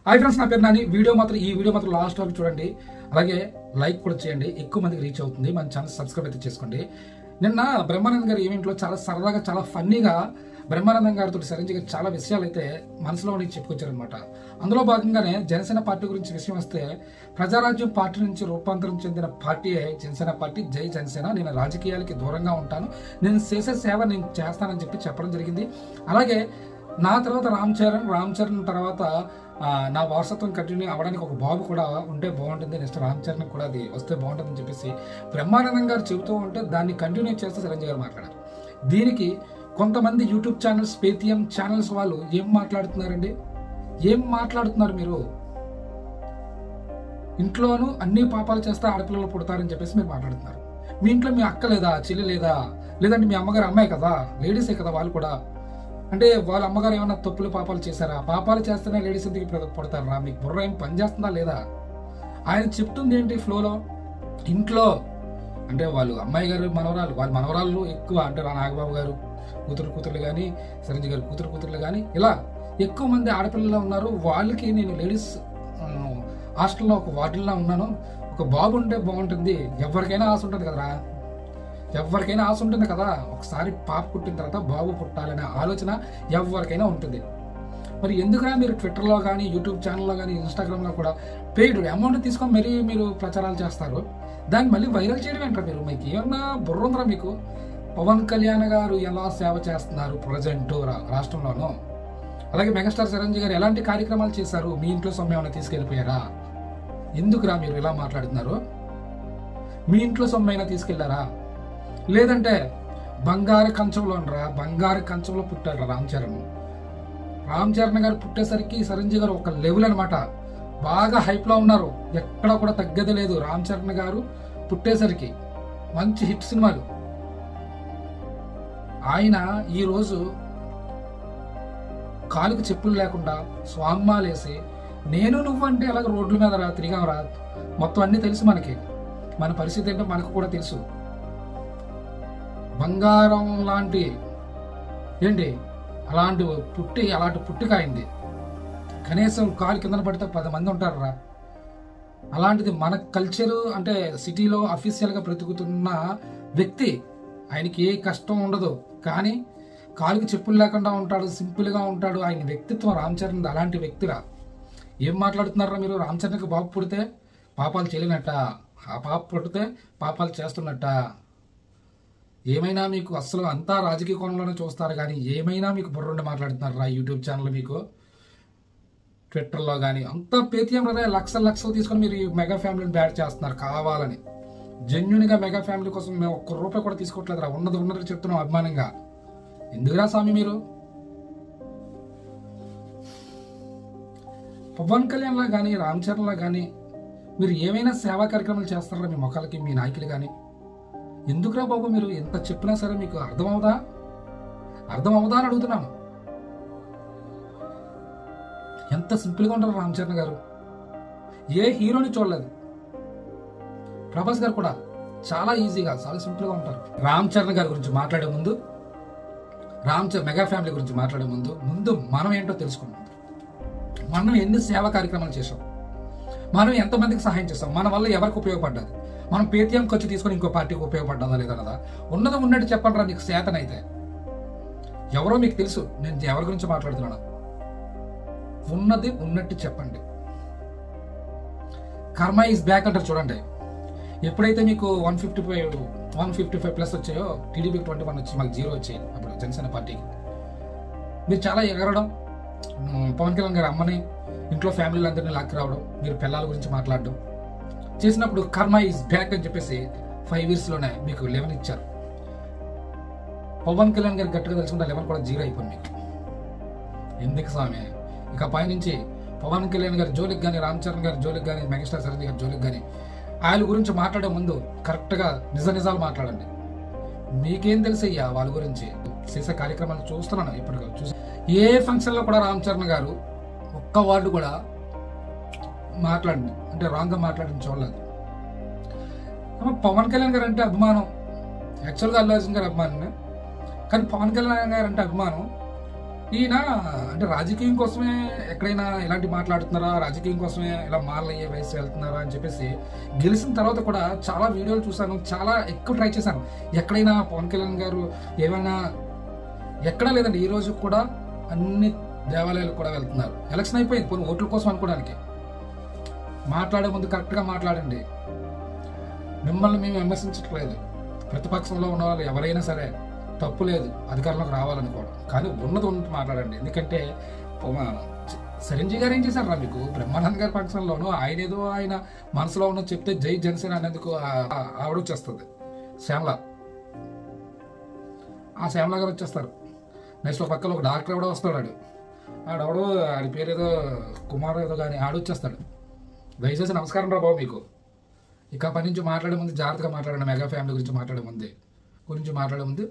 Hi friends, నా పేరు నాని. ఈ వీడియో మాత్రం లాస్ట్ వరకు చూడండి. అలాగే లైక్ కూడా చేయండి, ఎక్కువ మందికి రీచ్ అవుతుంది. మన ఛానల్ సబ్స్క్రైబ్ అయితే చేసుకోండి. నిన్న బ్రహ్మానందం గారి ఈవెంట్లో చాలా సరదాగా, చాలా ఫన్నీగా బ్రహ్మానందం గారితో చిరంజీవి గారు చాలా విషయాలు అయితే మనసులో ఉండి చెప్పుకొచ్చారనమాట. అందులో భాగంగానే జనసేన పార్టీ గురించి విషయం వస్తే, ప్రజారాజ్యం పార్టీ నుంచి రూపాంతరం చెందిన పార్టీయే జనసేన పార్టీ. జై జనసేన. నేను రాజకీయాలకి దూరంగా ఉంటాను, నేను చేసే సేవ నేను చేస్తానని చెప్పడం జరిగింది. అలాగే నా తర్వాత రామ్ చరణ్ తర్వాత నా వారసత్వం కంటిన్యూ అవ్వడానికి ఒక బాబు కూడా ఉంటే బాగుంటుంది, నెక్స్ట్ రామ్ చరణ్ కూడా అది వస్తే బాగుంటుందని చెప్పేసి బ్రహ్మానందం గారు చెబుతూ ఉంటే దాన్ని కంటిన్యూ చేస్తూ చిరంజీవి గారు మాట్లాడారు. దీనికి కొంతమంది యూట్యూబ్ ఛానల్స్, పేటిఎం ఛానల్స్ వాళ్ళు ఏం మాట్లాడుతున్నారండి? ఏం మాట్లాడుతున్నారు మీరు? ఇంట్లోనూ అన్ని పాపాలు చేస్తే ఆడపిల్లలు పుడతారని చెప్పేసి మీరు మాట్లాడుతున్నారు. మీ ఇంట్లో మీ అక్క లేదా, చెల్లి లేదా, లేదంటే మీ అమ్మగారు అమ్మాయి కదా, లేడీసే కదా వాళ్ళు కూడా. అంటే వాళ్ళ అమ్మగారు ఏమన్నా తప్పులు పాపాలు చేశారా? పాపాలు చేస్తేనే లేడీస్ ఎందుకు పుడతారా? మీకు బుర్ర ఏం పనిచేస్తుందా లేదా? ఆయన చెప్తుంది ఏంటి ఫ్లోలో? ఇంట్లో అంటే వాళ్ళు అమ్మాయి గారు మనవరాలు, వాళ్ళ మనవరాళ్ళు ఎక్కువ, అంటే నాగబాబు గారు కూతుర్లు కానీ, చిరంజీవి గారు కూతుర్లు కానీ, ఇలా ఎక్కువ మంది ఆడపిల్లలు ఉన్నారు. వాళ్ళకి నేను లేడీస్ హాస్టల్లో ఒక వార్డుల్లో ఉన్నాను, ఒక బాబు ఉంటే బాగుంటుంది. ఎవరికైనా ఆశ ఉంటుంది కదరా, ఎవరికైనా ఆశ ఉంటుంది కదా. ఒకసారి పాప పుట్టిన తర్వాత బాబు పుట్టాలనే ఆలోచన ఎవరికైనా ఉంటుంది. మరి ఎందుకురా మీరు ట్విట్టర్లో కానీ, యూట్యూబ్ ఛానల్లో కానీ, ఇన్స్టాగ్రామ్లో కూడా పెయిడ్ అమౌంట్ తీసుకొని మరీ మీరు ప్రచారాలు చేస్తారు. దాన్ని మళ్ళీ వైరల్ చేయడం ఏంటారు మీరు? మీకు ఏమన్నా బుర్ర ఉందరా మీకు? పవన్ కళ్యాణ్ గారు ఎలా సేవ చేస్తున్నారు ప్రజెంట్ రాష్ట్రంలోనూ, అలాగే మెగాస్టార్ చిరంజీవి గారు ఎలాంటి కార్యక్రమాలు చేశారు? మీ ఇంట్లో సొమ్ము ఏమైనా తీసుకెళ్ళిపోయారా? ఎందుకురా మీరు ఇలా మాట్లాడుతున్నారు? మీ ఇంట్లో సొమ్ము అయినా తీసుకెళ్లారా? లేదంటే బంగారు కంచంలో పుట్టాడు రామ్ చరణ్ గారు. పుట్టేసరికి చిరంజీవి గారు ఒక లెవెల్ అనమాట, బాగా హైప్లో ఉన్నారు. ఎక్కడా కూడా తగ్గదే లేదు. రామ్ చరణ్ గారు పుట్టేసరికి మంచి హిట్ సినిమాలు. ఆయన ఈరోజు కాలుకు చెప్పులు లేకుండా స్వామ్మాలేసి నేను నువ్వు అంటే అలాగ రోడ్ల మీద తిరిగాంరా. మొత్తం అన్నీ తెలుసు మనకి, మన పరిస్థితి ఏంటో మనకు కూడా తెలుసు. బంగారం లాంటి ఏంటి అలాంటి పుట్టికాయింది. కనీసం కాలు కింద పడితే 10 మంది ఉంటారా? అలాంటిది మన కల్చరు, అంటే సిటీలో అఫీషియల్గా బ్రతుకుతున్న వ్యక్తి. ఆయనకి ఏ కష్టం ఉండదు, కానీ కాలుకి చెప్పులు లేకుండా ఉంటాడు, సింపుల్గా ఉంటాడు. ఆయన వ్యక్తిత్వం రామ్ చరణ్ అలాంటి వ్యక్తిరా. ఏం మాట్లాడుతున్నారా మీరు? రామ్ చరణ్కి బాబు పుడితే పాపాలు చేయలేనట్ట, ఆ పాప పుడితే పాపాలు చేస్తున్నట్ట. ఏమైనా మీకు అసలు అంతా రాజకీయ కోణంలోనే చూస్తారు, కానీ ఏమైనా మీకు బుర్రుండి మాట్లాడుతున్నారా? యూట్యూబ్ ఛానల్ మీకు ట్విట్టర్లో కానీ అంతా పేటిఎం లక్షలు తీసుకొని మీరు ఈ మెగా ఫ్యామిలీని బ్యాడ్ చేస్తున్నారు కావాలని. జెన్యున్గా మెగా ఫ్యామిలీ కోసం మేము ఒక్క రూపాయి కూడా తీసుకోవట్లేదురా. ఉన్నది చెప్తున్నాం అభిమానంగా. ఎందుకురా స్వామి మీరు? పవన్ కళ్యాణ్లా కానీ, రామ్ చరణ్లా కానీ మీరు ఏమైనా సేవా కార్యక్రమాలు చేస్తారా మీ మొక్కలకి, మీ నాయకులు కానీ? ఎందుకురా బాబు మీరు ఎంత చెప్పినా సరే మీకు అర్థమవుదా అని అడుగుతున్నాను. ఎంత సింపుల్గా ఉంటారు రామ్ చరణ్ గారు. ఏ హీరోని చూడలేదు. ప్రభాస్ గారు కూడా చాలా ఈజీగా, చాలా సింపుల్గా ఉంటారు. రామ్ చరణ్ గారి గురించి మాట్లాడే ముందు, మెగా ఫ్యామిలీ గురించి మాట్లాడే ముందు మనం ఏంటో తెలుసుకున్నాం. మనం ఎన్ని సేవా కార్యక్రమాలు చేసాం, మనం ఎంతమందికి సహాయం చేస్తాం, మన వల్ల ఎవరికి ఉపయోగపడ్డది, మనం పేటిఎం ఖర్చు తీసుకొని ఇంకో పార్టీకి ఉపయోగపడ్డా లేదా కదా? ఉన్నట్టు చెప్పండి రా. మీకు చేతనైతే ఎవరో మీకు తెలుసు, నేను ఎవరి గురించి మాట్లాడుతున్నాను. ఉన్నట్టు చెప్పండి. కర్మ ఈజ్ బ్యాక్ అంటారు చూడండి. ఎప్పుడైతే మీకు 155+ వచ్చాయో, టీడీపీకి 21 వచ్చి మాకు 0 వచ్చాయి అప్పుడు జనసేన పార్టీకి. మీరు చాలా ఎగరడం, పవన్ కళ్యాణ్ గారి అమ్మని, ఇంట్లో ఫ్యామిలీలందరినీ లాక్కి రావడం, మీరు పిల్లల గురించి మాట్లాడడం చేసినప్పుడు కర్మ ఈజ్ బ్యాక్ అని చెప్పేసి 5 yearsలోనే మీకు 11 ఇచ్చారు. పవన్ కళ్యాణ్ గారు గట్టిగా తెలుసుకుంటే 11 కూడా 0 అయిపోయింది మీకు. ఎందుకు స్వామి? ఇక పైనుంచి పవన్ కళ్యాణ్ గారి జోలికి కానీ, రామ్ చరణ్ గారి జోలికి కానీ, మెగాస్టార్ చిరంజీవి గారి జోలికి కానీ ఆయన గురించి మాట్లాడే ముందు కరెక్ట్గా నిజాలు మాట్లాడండి. మీకేం తెలుసయ్యా వాళ్ళ గురించి? చేసే కార్యక్రమాలు చూస్తున్నాను ఇప్పటికే చూసి. ఏ ఫంక్షన్లో కూడా రామ్ చరణ్ గారు ఒక్క వార్డు కూడా మాట్లాడండి అంటే రాంగ్గా మాట్లాడిన చూడలేదు. పవన్ కళ్యాణ్ గారు అంటే అభిమానం, యాక్చువల్గా అల్లు అర్జున్ గారు అభిమానం, కానీ పవన్ కళ్యాణ్ గారు అంటే అభిమానం. ఈయన అంటే రాజకీయం కోసమే ఎక్కడైనా ఇలాంటి మాట్లాడుతున్నారా, రాజకీయం కోసమే ఇలా మాలయ్యే వయసు వెళ్తున్నారా అని చెప్పేసి గెలిచిన తర్వాత కూడా చాలా వీడియోలు చూశాను, చాలా ఎక్కువ ట్రై చేశాను. ఎక్కడైనా పవన్ కళ్యాణ్ గారు ఏమైనా ఎక్కడా లేదండి. ఈ రోజు కూడా అన్ని దేవాలయాలకు కూడా వెళ్తున్నారు. ఎలక్షన్ అయిపోయింది, పోనీ ఓట్ల కోసం అనుకోవడానికి. మాట్లాడే ముందు కరెక్ట్గా మాట్లాడండి. మిమ్మల్ని మేము విమర్శించట్లేదు. ప్రతిపక్షంలో ఉన్న వాళ్ళు ఎవరైనా సరే తప్పు లేదు అధికారంలోకి రావాలనుకోవడం, కానీ ఉన్నది ఉన్నట్టు మాట్లాడండి. ఎందుకంటే చిరంజీవి గారు ఏం చేశారా మీకు? బ్రహ్మానంద్ గారి ఫంక్షన్లోనూ ఆయన ఏదో ఆయన మనసులో ఉన్న చెప్తే జై జనసేన అనేందుకు ఆవిడ వచ్చేస్తుంది, శ్యామల. ఆ శ్యామల గారు వచ్చేస్తారు. నెక్స్ట్ ఒక పక్కన ఒక డాక్టర్ ఎవడో వస్తాడు, ఆడెవడో ఆడి పేరు ఏదో కుమార్ ఏదో కానీ ఆడొచ్చేస్తాడు. దయచేసి నమస్కారం రా బాబు మీకు. ఇక పని నుంచి మాట్లాడే ముందు జాగ్రత్తగా మాట్లాడండి. మెగా ఫ్యామిలీ గురించి మాట్లాడే ముందు